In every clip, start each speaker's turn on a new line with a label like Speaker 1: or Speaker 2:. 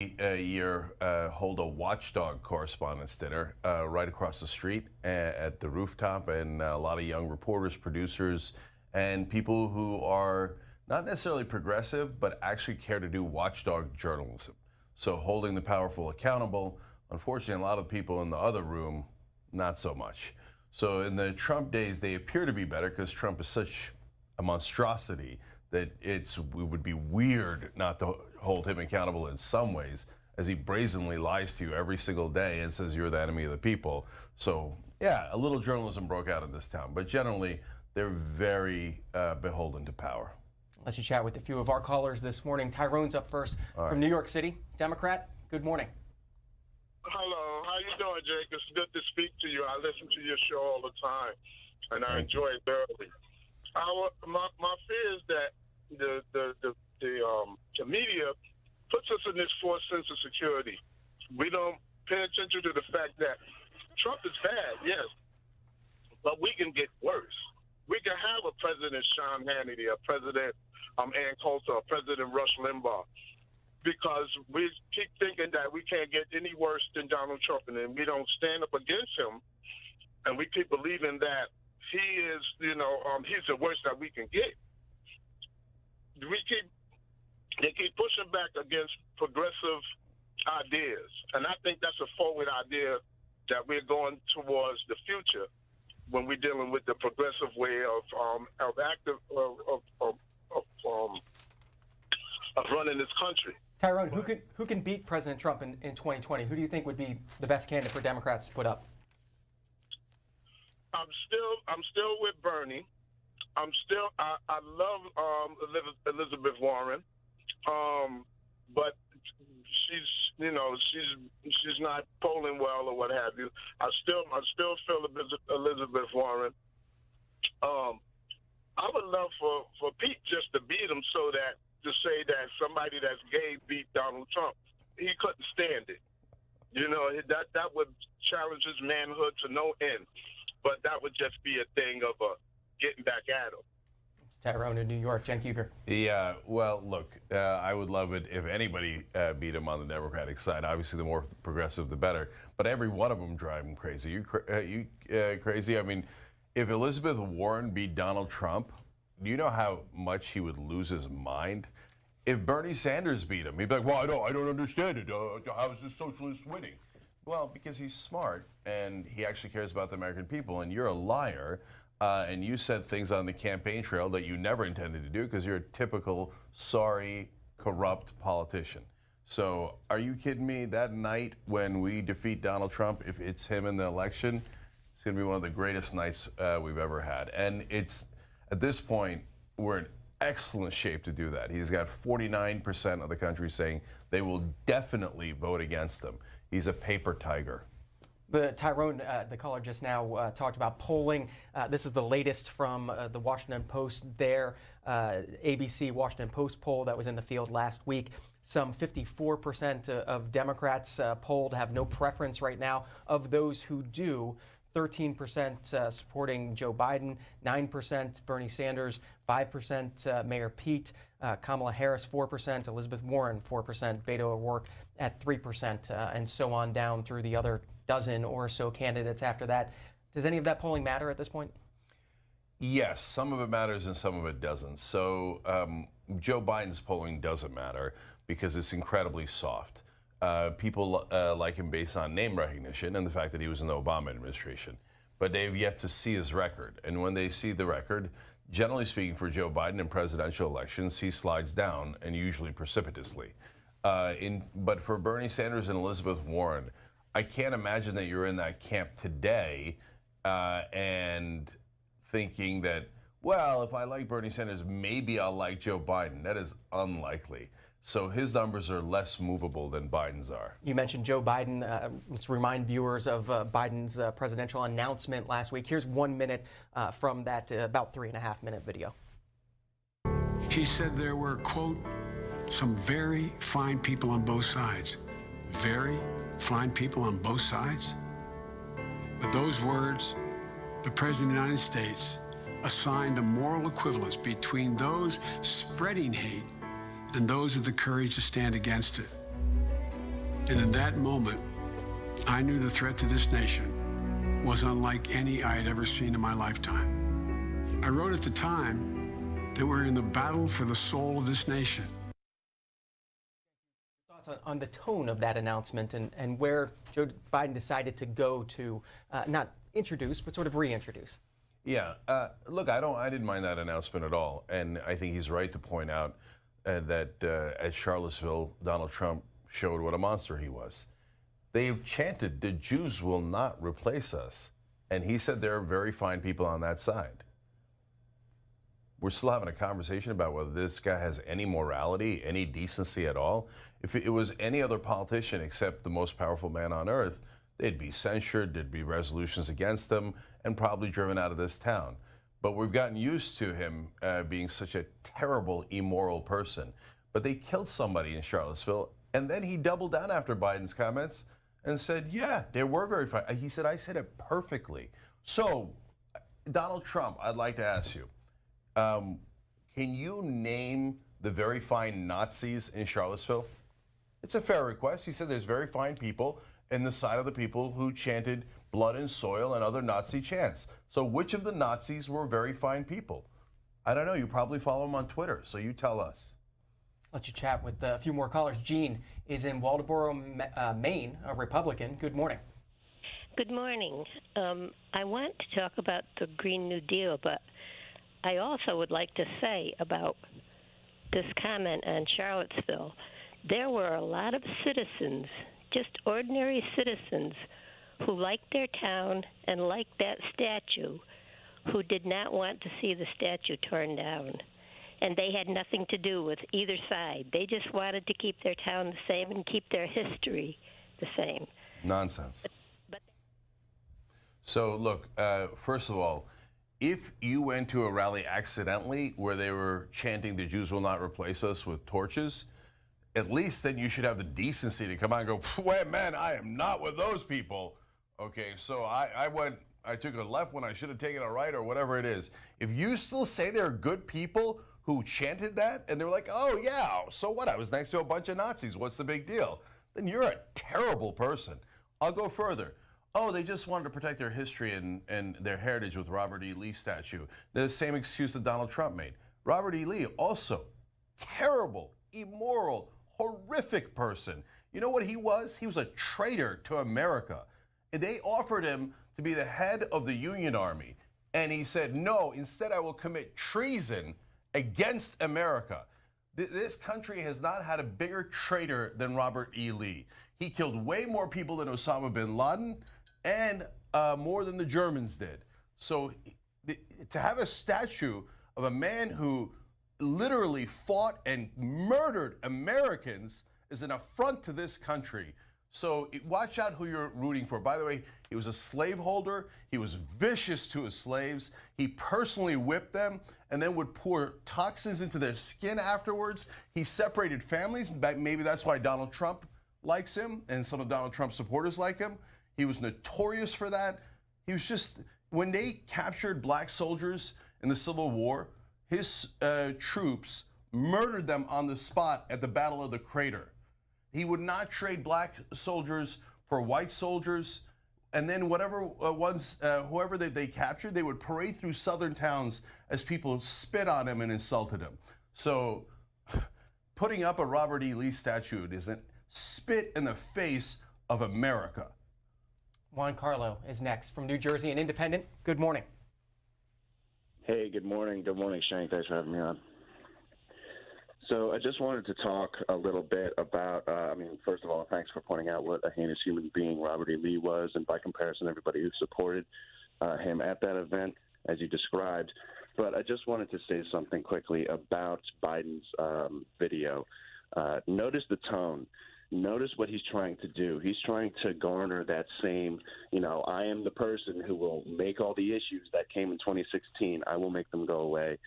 Speaker 1: year hold a watchdog correspondence dinner right across the street at the rooftop, and a lot of young reporters, producers, and people who are not necessarily progressive, but actually care to do watchdog journalism. So holding the powerful accountable. Unfortunately, a lot of people in the other room, not so much. So in the Trump days, they appear to be better because Trump is such a monstrosity that it would be weird not to hold him accountable in some ways, as he brazenly lies to you every single day and says you're the enemy of the people. So yeah, a little journalism broke out in this town, but generally they're very beholden to power.
Speaker 2: Let's you chat with a few of our callers this morning. Tyrone's up first from New York City, Democrat. Good morning.
Speaker 3: Hello, how you doing, Jake? It's good to speak to you. I listen to your show all the time, and I enjoy it thoroughly. My fear is that the media puts us in this false sense of security. We don't pay attention to the fact that Trump is bad, yes, but we can get worse. We can have a President Sean Hannity, a President Ann Coulter, a President Rush Limbaugh, because we keep thinking that we can't get any worse than Donald Trump, and then we don't stand up against him, and we keep believing that he is, he's the worst that we can get. They keep pushing back against progressive ideas, and I think that's a forward idea that we're going towards the future when we're dealing with the progressive way of running this country.
Speaker 2: Tyrone, who can beat President Trump in 2020? Who do you think would be the best candidate for Democrats to put up?
Speaker 3: I'm still with Bernie. I love Elizabeth Warren, but she's not polling well or what have you. I still feel Elizabeth Warren. I would love for Pete just to beat him, so that to say that somebody that's gay beat Donald Trump, he couldn't stand it. That would challenge his manhood to no end. But that would just be a thing of getting back at him.
Speaker 2: It's Tyrone in New York. Cenk Uygur.
Speaker 1: Yeah, well, look, I would love it if anybody beat him on the Democratic side. Obviously, the more progressive, the better. But every one of them drive him crazy. You crazy? I mean, if Elizabeth Warren beat Donald Trump, do you know how much he would lose his mind? If Bernie Sanders beat him, he'd be like, well, I don't understand it. How is this socialist winning? Well, because he's smart and he actually cares about the American people, and you're a liar, and you said things on the campaign trail that you never intended to do because you're a typical sorry, corrupt politician. So are you kidding me? That night when we defeat Donald Trump, if it's him in the election, it's going to be one of the greatest nights we've ever had. And it's, at this point, we're in excellent shape to do that. He's got 49% of the country saying they will definitely vote against him. He's a paper tiger.
Speaker 2: The Tyrone, the caller just now talked about polling. This is the latest from the Washington Post, their ABC Washington Post poll that was in the field last week. Some 54% of Democrats polled have no preference right now. Of those who do, 13% supporting Joe Biden, 9% Bernie Sanders, 5% Mayor Pete, Kamala Harris 4%, Elizabeth Warren 4%, Beto O'Rourke at 3%, and so on down through the other dozen or so candidates after that. Does any of that polling matter at this point?
Speaker 1: Yes, some of it matters and some of it doesn't. So Joe Biden's polling doesn't matter because it's incredibly soft. People like him based on name recognition and the fact that he was in the Obama administration. But they've yet to see his record. And when they see the record, generally speaking, for Joe Biden in presidential elections, he slides down, and usually precipitously. But for Bernie Sanders and Elizabeth Warren, I can't imagine that you're in that camp today and thinking that, well, if I like Bernie Sanders, maybe I'll like Joe Biden. That is unlikely. So his numbers are less movable than Biden's are.
Speaker 2: You mentioned Joe Biden. Let's remind viewers of Biden's presidential announcement last week. Here's 1 minute from that about 3.5-minute video.
Speaker 4: He said there were, quote, some very fine people on both sides. Very fine people on both sides? With those words, the President of the United States assigned a moral equivalence between those spreading hate and those with the courage to stand against it. And in that moment, I knew the threat to this nation was unlike any I had ever seen in my lifetime. I wrote at the time that we're in the battle for the soul of this nation.
Speaker 2: Thoughts on the tone of that announcement and where Joe Biden decided to go to not introduce, but sort of reintroduce?
Speaker 1: Yeah, look, I didn't mind that announcement at all, and I think he's right to point out that at Charlottesville, Donald Trump showed what a monster he was. They chanted, "The Jews will not replace us," and he said there are very fine people on that side. We're still having a conversation about whether this guy has any morality, any decency at all. If it was any other politician except the most powerful man on earth, they'd be censured, there'd be resolutions against them, and probably driven out of this town. But we've gotten used to him being such a terrible, immoral person. But they killed somebody in Charlottesville, and then he doubled down after Biden's comments and said, yeah, they were very fine. He said, I said it perfectly. So, Donald Trump, I'd like to ask you, can you name the very fine Nazis in Charlottesville? It's a fair request. He said there's very fine people in the side of the people who chanted blood and soil and other Nazi chants. So which of the Nazis were very fine people? I don't know. You probably follow them on Twitter, so you tell us.
Speaker 2: Let you chat with a few more callers. Gene is in Waldoboro, Maine, a Republican. Good morning.
Speaker 5: Good morning. I want to talk about the Green New Deal, but I also would like to say about this comment on Charlottesville. There were a lot of citizens, just ordinary citizens, who liked their town and liked that statue, who did not want to see the statue torn down. And they had nothing to do with either side. They just wanted to keep their town the same and keep their history the same.
Speaker 1: Nonsense. So, look, first of all, if you went to a rally accidentally where they were chanting "the Jews will not replace us" with torches, at least then you should have the decency to come out and go, "Wait, man, I am not with those people." Okay, so I took a left when I should have taken a right, or whatever it is. If you still say there are good people who chanted that and they're like, "Oh yeah, so what? I was next to a bunch of Nazis. What's the big deal?" Then you're a terrible person. I'll go further. Oh, they just wanted to protect their history and their heritage with Robert E. Lee statue. The same excuse that Donald Trump made. Robert E. Lee, also terrible, immoral, horrific person. You know what he was? He was a traitor to America. And they offered him to be the head of the Union Army. And he said, no, instead I will commit treason against America. This country has not had a bigger traitor than Robert E. Lee. He killed way more people than Osama bin Laden and more than the Germans did. So to have a statue of a man who literally fought and murdered Americans is an affront to this country. So watch out who you're rooting for. By the way, he was a slaveholder. He was vicious to his slaves. He personally whipped them and then would pour toxins into their skin afterwards. He separated families. Maybe that's why Donald Trump likes him and some of Donald Trump's supporters like him. He was notorious for that. He was just, when they captured black soldiers in the Civil War, his troops murdered them on the spot at the Battle of the Crater. He would not trade black soldiers for white soldiers. And then whoever they captured, they would parade through southern towns as people spit on him and insulted him. So putting up a Robert E. Lee statue isn't spit in the face of America.
Speaker 2: Juan Carlo is next from New Jersey, an independent. Good morning.
Speaker 6: Hey, good morning. Good morning, Cenk. Thanks for having me on. So I just wanted to talk a little bit about, first of all, thanks for pointing out what a heinous human being Robert E. Lee was, and by comparison, everybody who supported him at that event, as you described. But I just wanted to say something quickly about Biden's video. Notice the tone. Notice what he's trying to do. He's trying to garner that same, I am the person who will make all the issues that came in 2016. I will make them go away.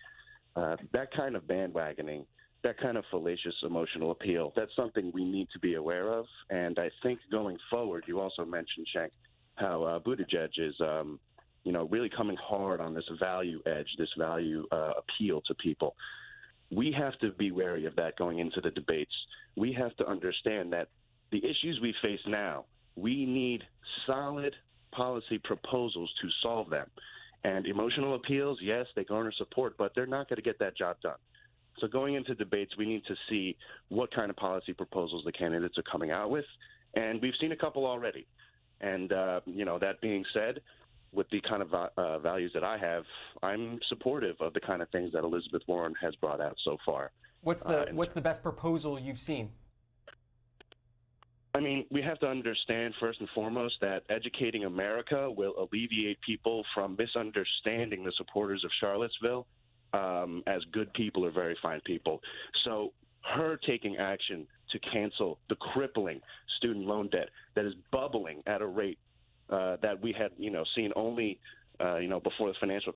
Speaker 6: That kind of bandwagoning, that kind of fallacious emotional appeal, that's something we need to be aware of. And I think going forward, you also mentioned, Cenk, how Buttigieg is, really coming hard on this value edge, this value appeal to people. We have to be wary of that going into the debates. We have to understand that the issues we face now, we need solid policy proposals to solve them. And emotional appeals, yes, they garner support, but they're not going to get that job done. So going into debates, we need to see what kind of policy proposals the candidates are coming out with. And we've seen a couple already. And, that being said, with the kind of values that I have, I'm supportive of the kind of things that Elizabeth Warren has brought out so far.
Speaker 2: What's the best proposal you've seen?
Speaker 6: I mean, we have to understand first and foremost that educating America will alleviate people from misunderstanding the supporters of Charlottesville as good people or very fine people. So her taking action to cancel the crippling student loan debt that is bubbling at a rate that we had, seen only, before the financial